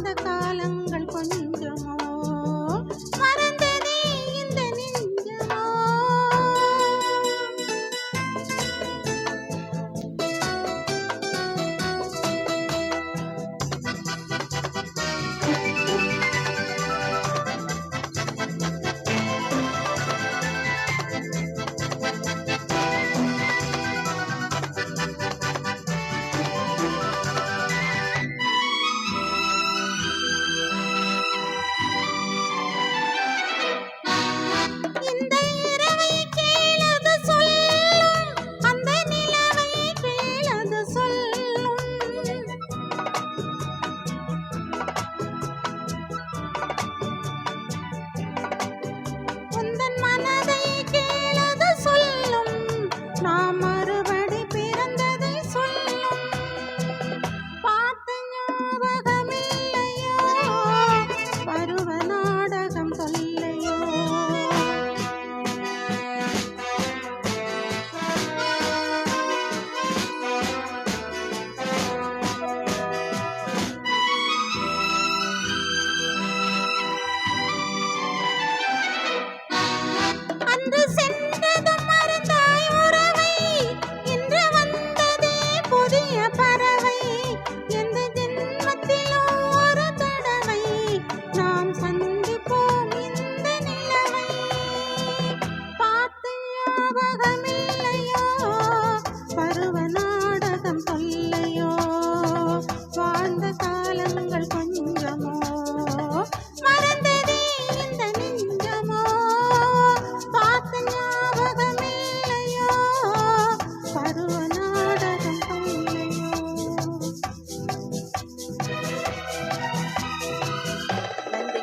வாழ்ந்த காலங்கள் கொஞ்சமோ மறந்ததே இந்த நெஞ்சமோ. இந்த இரவை கேளது சொல்லும், அந்த நிலவை கேளது சொல்லும். உந்தன் மனதை கேளது சொல்லும், நாம் மறுபடி பிறந்ததை சொல்லும். பார்த்த ஞாபகமில்லையோ, பருவ நாடகம் சொல்லையோ. அன்று சென்றதும் மறந்தாய் உறவை, இன்று வந்ததே புதிய பறவை. எந்த ஜென்மத்திலோ ஒரு தடவை நாம் சந்திப்போம் இந்த நிலவை. பார்த்து ஞாபகமில்லையோ, பருவ நாடகம் சொல்லையோ. வாழ்ந்த காலங்கள் கொஞ்சமோ மறந்ததே இந்த நெஞ்சமோ. பார்த்த ஞாபகமில்லையோ, பருவ நாடகம் சொல்லையோ. நன்றி.